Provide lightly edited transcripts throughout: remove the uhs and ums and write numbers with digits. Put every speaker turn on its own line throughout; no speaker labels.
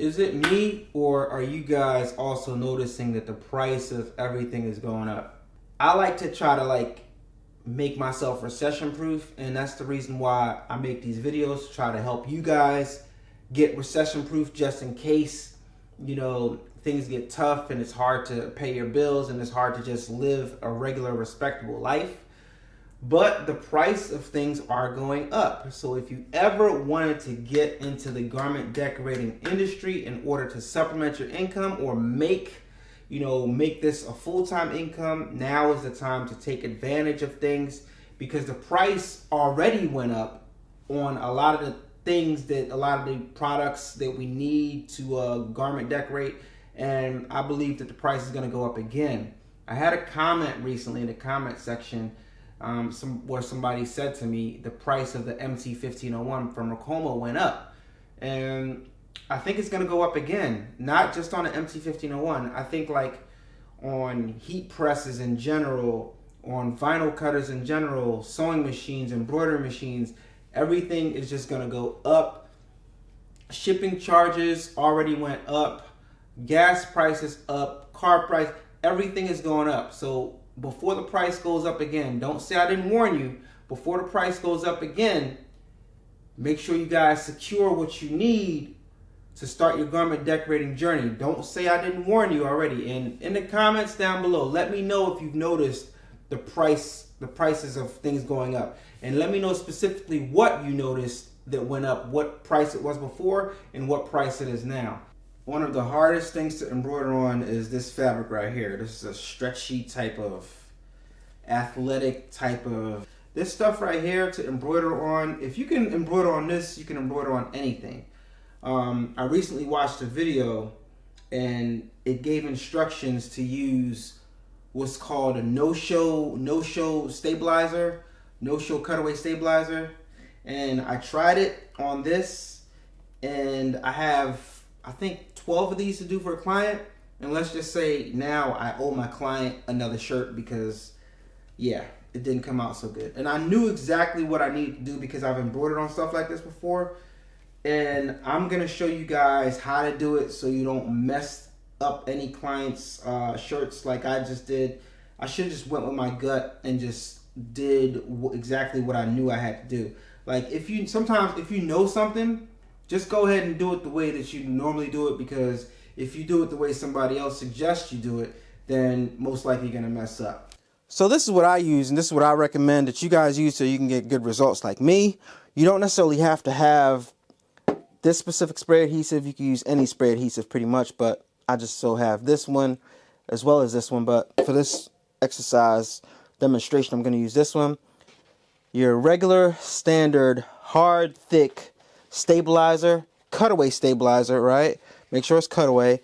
Is it me, or are you guys also noticing that the price of everything is going up? I like to try to make myself recession proof, and that's the reason why I make these videos, to try to help you guys get recession proof, just in case, you know, things get tough and it's hard to pay your bills and it's hard to just live a regular respectable life. But the price of things are going up. So if you ever wanted to get into the garment decorating industry in order to supplement your income, or make this a full-time income, now is the time to take advantage of things, because the price already went up on a lot of the things, that a lot of the products that we need to garment decorate, and I believe that the price is going to go up again. I had a comment recently in the comment section where somebody said to me the price of the MT1501 from Ricoma went up, and I think it's going to go up again. Not just on the MT1501. I think on heat presses in general, on vinyl cutters in general, sewing machines, embroidery machines, everything is just going to go up. Shipping charges already went up. Gas prices up. Car price, everything is going up. So before the price goes up again, don't say I didn't warn you. Before the price goes up again, make sure you guys secure what you need to start your garment decorating journey. Don't say I didn't warn you already. And in the comments down below, let me know if you've noticed the prices of things going up. And let me know specifically what you noticed that went up, what price it was before and what price it is now. One of the hardest things to embroider on is this fabric right here. This is a stretchy type of, athletic type of, this stuff right here to embroider on. If you can embroider on this, you can embroider on anything. I recently watched a video and it gave instructions to use what's called a no-show stabilizer, no-show cutaway stabilizer. And I tried it on this, and I have, I think, 12 of these to do for a client. And let's just say now I owe my client another shirt because, yeah, it didn't come out so good. And I knew exactly what I needed to do because I've embroidered on stuff like this before. And I'm going to show you guys how to do it so you don't mess up any clients' shirts like I just did. I should have just went with my gut and just did exactly what I knew I had to do. Like, sometimes if you know something, just go ahead and do it the way that you normally do it, because if you do it the way somebody else suggests you do it, then most likely you're going to mess up. So this is what I use, and this is what I recommend that you guys use so you can get good results like me. You don't necessarily have to have this specific spray adhesive. You can use any spray adhesive pretty much, but I just so have this one as well as this one. But for this exercise demonstration, I'm going to use this one. Your regular standard hard thick stabilizer, cutaway stabilizer, right? Make sure it's cutaway.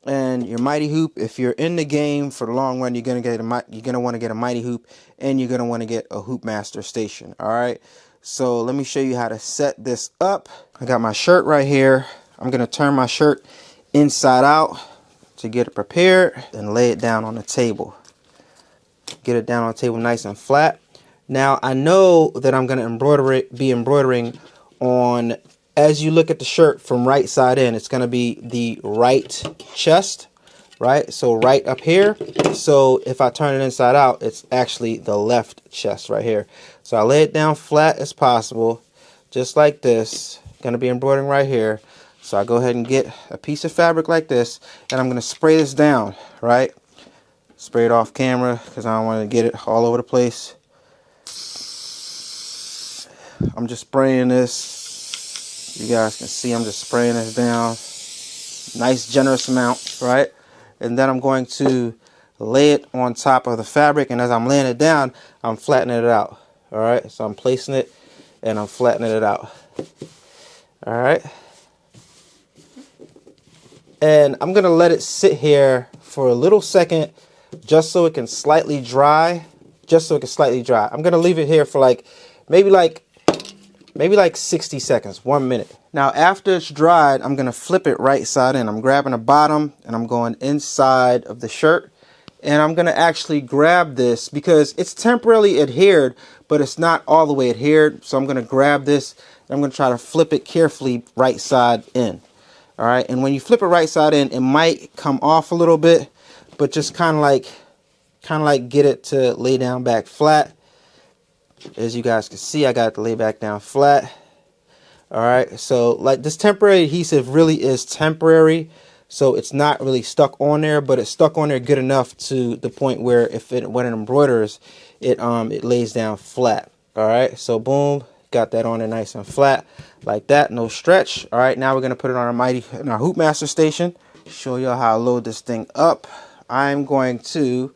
And your mighty hoop. If you're in the game for the long run, you're gonna want to get a mighty hoop, and you're gonna want to get a hoop master station. All right. So let me show you how to set this up. I got my shirt right here. I'm gonna turn my shirt inside out to get it prepared and lay it down on the table. Get it down on the table nice and flat. Now I know that I'm gonna be embroidering on, as you look at the shirt from right side in, it's going to be the right chest, right? So right up here. So if I turn it inside out, it's actually the left chest right here. So I lay it down flat as possible, just like this. Going to be embroidering right here. So I go ahead and get a piece of fabric like this, and I'm going to spray this down, right? Spray it off camera because I don't want to get it all over the place. I'm just spraying this. You guys can see I'm just spraying this down. Nice generous amount, right? And then I'm going to lay it on top of the fabric, and as I'm laying it down, I'm flattening it out. All right, so I'm placing it and I'm flattening it out. All right. And I'm gonna let it sit here for a little second just so it can slightly dry. I'm gonna leave it here for maybe like 60 seconds, 1 minute. Now after it's dried, I'm gonna flip it right side in. I'm grabbing the bottom and I'm going inside of the shirt, and I'm gonna actually grab this because it's temporarily adhered, but it's not all the way adhered. So I'm gonna grab this and I'm gonna try to flip it carefully right side in. All right, and when you flip it right side in, it might come off a little bit, but just kind of like get it to lay down back flat. As you guys can see, I got it to lay back down flat. All right, so like this temporary adhesive really is temporary, so it's not really stuck on there, but it's stuck on there good enough to the point where when it embroiders, it lays down flat. All right, so boom, got that on there nice and flat like that, no stretch. All right, now we're gonna put it on our hoop master station. Show y'all how I load this thing up. I'm going to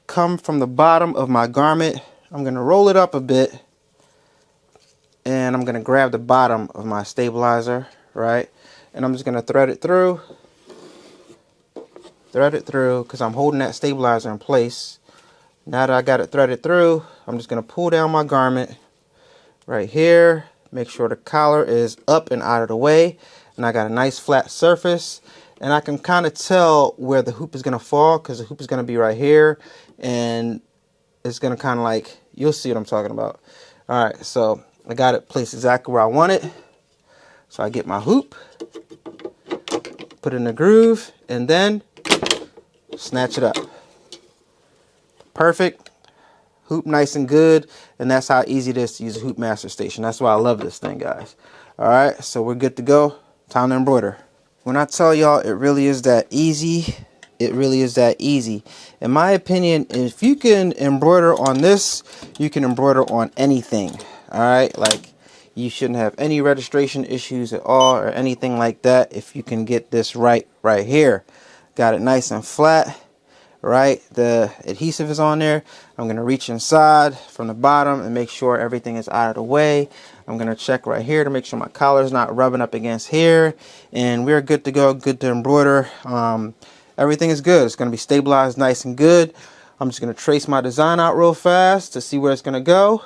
come from the bottom of my garment. I'm gonna roll it up a bit, and I'm gonna grab the bottom of my stabilizer, right? And I'm just gonna thread it through because I'm holding that stabilizer in place. Now that I got it threaded through, I'm just gonna pull down my garment right here, make sure the collar is up and out of the way, and I got a nice flat surface, and I can kind of tell where the hoop is gonna fall because the hoop is gonna be right here, and it's gonna kind of like, you'll see what I'm talking about. All right, so I got it placed exactly where I want it. So I get my hoop, put it in the groove, and then snatch it up. Perfect. Hoop nice and good, and that's how easy it is to use a hoop master station. That's why I love this thing, guys. All right, so we're good to go. Time to embroider. When I tell y'all it really is that easy, it really is that easy. In my opinion, if you can embroider on this, you can embroider on anything. All right, like you shouldn't have any registration issues at all or anything like that if you can get this right here. Got it nice and flat. Right, the adhesive is on there. I'm gonna reach inside from the bottom and make sure everything is out of the way. I'm gonna check right here to make sure my collar is not rubbing up against here, and we're good to go, good to embroider. Everything is good. It's gonna be stabilized nice and good. I'm just gonna trace my design out real fast to see where it's gonna go.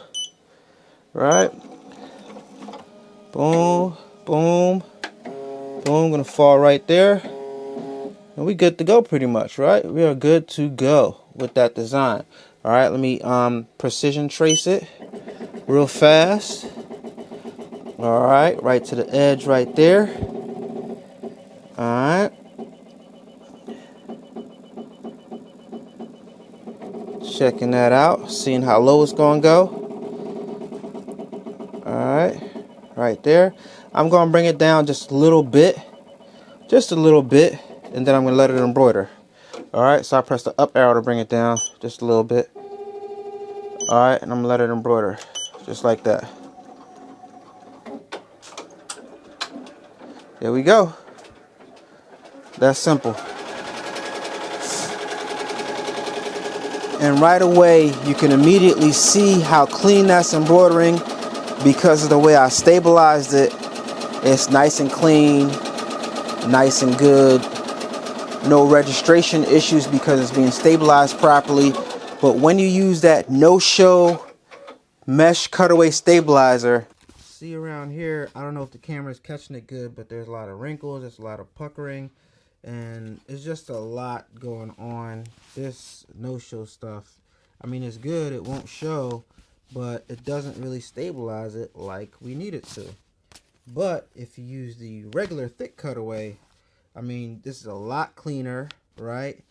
Right, boom, boom, boom, gonna fall right there. And we good to go pretty much, right? We are good to go with that design. All right, let me precision trace it real fast. All right to the edge right there. All right. Checking that out, seeing how low it's gonna go. All right, right there. I'm gonna bring it down just a little bit, and then I'm going to let it embroider. Alright, so I press the up arrow to bring it down just a little bit. Alright, and I'm going to let it embroider just like that. There we go. That's simple. And right away, you can immediately see how clean that's embroidering because of the way I stabilized it. It's nice and clean, nice and good. No registration issues because it's being stabilized properly. But when you use that no-show mesh cutaway stabilizer, see around here, I don't know if the camera is catching it good, but there's a lot of wrinkles, there's a lot of puckering, and it's just a lot going on. This no-show stuff, I mean, it's good, it won't show, but it doesn't really stabilize it like we need it to. But if you use the regular thick cutaway, I mean, this is a lot cleaner, right?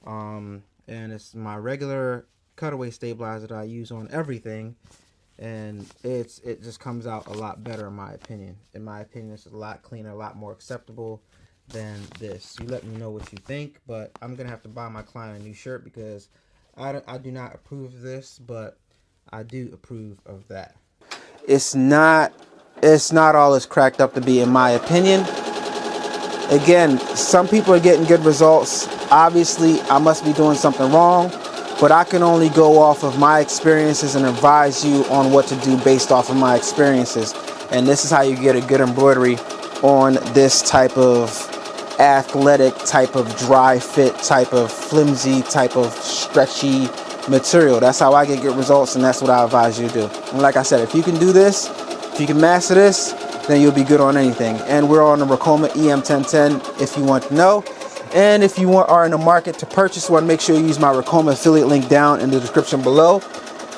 And it's my regular cutaway stabilizer that I use on everything, and it just comes out a lot better in my opinion. In my opinion, it's a lot cleaner, a lot more acceptable than this. You let me know what you think, but I'm gonna have to buy my client a new shirt because I do not approve of this, but I do approve of that. It's not all it's cracked up to be, in my opinion. Again, some people are getting good results. Obviously, I must be doing something wrong, but I can only go off of my experiences and advise you on what to do based off of my experiences. And this is how you get a good embroidery on this type of athletic, type of dry fit, type of flimsy, type of stretchy material. That's how I get good results, and that's what I advise you to do. And like I said, if you can do this, if you can master this, then you'll be good on anything. And we're on the Ricoma EM1010 if you want to know. And if you are in the market to purchase one, make sure you use my Ricoma affiliate link down in the description below.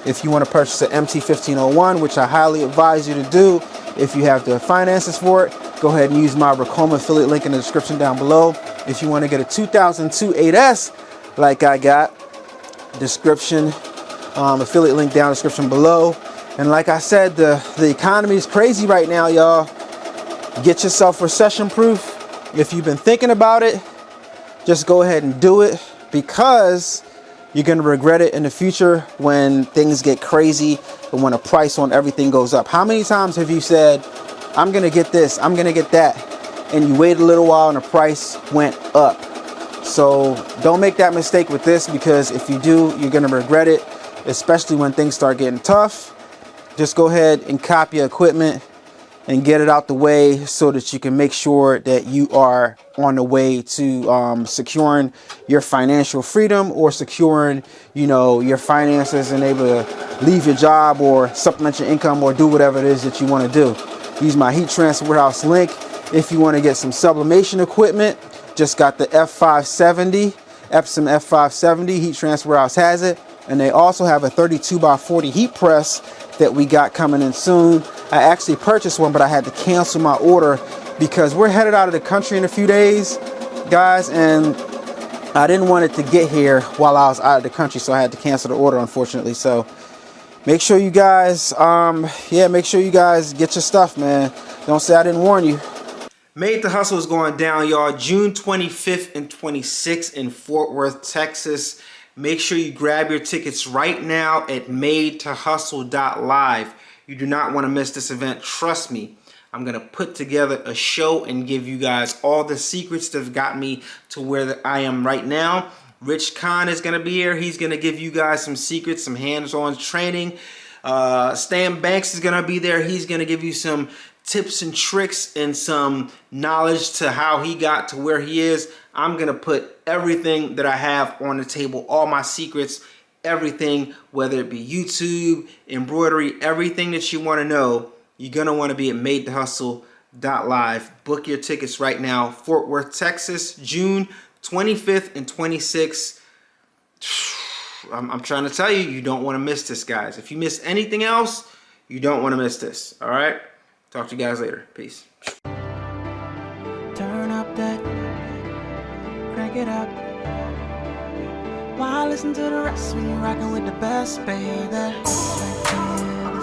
If you want to purchase an MT1501, which I highly advise you to do if you have the finances for it, go ahead and use my Ricoma affiliate link in the description down below. If you want to get a 2002 8S like I got, description, affiliate link down in the description below. And like I said, the economy is crazy right now, y'all. Get yourself recession proof. If you've been thinking about it, just go ahead and do it, because you're going to regret it in the future when things get crazy and when the price on everything goes up. How many times have you said, I'm going to get this, I'm going to get that, and you wait a little while and the price went up? So don't make that mistake with this, because if you do, you're going to regret it, especially when things start getting tough. Just go ahead and cop your equipment and get it out the way so that you can make sure that you are on the way to securing your financial freedom, or securing, you know, your finances and able to leave your job or supplement your income or do whatever it is that you want to do. Use my heat transfer warehouse link if you want to get some sublimation equipment. Just got the F570, Epsom F570, heat transfer warehouse has it. And they also have a 32x40 heat press that we got coming in soon. I actually purchased one, but I had to cancel my order because we're headed out of the country in a few days, guys, and I didn't want it to get here while I was out of the country, so I had to cancel the order, unfortunately. So make sure you guys, make sure you guys get your stuff, man. Don't say I didn't warn you. Made to Hustle is going down, y'all, June 25th and 26th in Fort Worth, Texas. Make sure you grab your tickets right now at madetohustle.live. You do not want to miss this event. Trust me, I'm going to put together a show and give you guys all the secrets that have got me to where I am right now. Rich Khan is going to be here. He's going to give you guys some secrets, some hands-on training. Stan Banks is going to be there. He's going to give you some tips and tricks and some knowledge to how he got to where he is. I'm going to put everything that I have on the table, all my secrets, everything, whether it be YouTube, embroidery, everything that you want to know. You're going to want to be at madetohustle.live. Book your tickets right now. Fort Worth, Texas, June 25th and 26th. I'm trying to tell you, you don't want to miss this, guys. If you miss anything else, you don't want to miss this. All right? Talk to you guys later. Peace.
Turn up that, crank it up. Why listen to the rest when you're rocking with the best, baby? Straight to the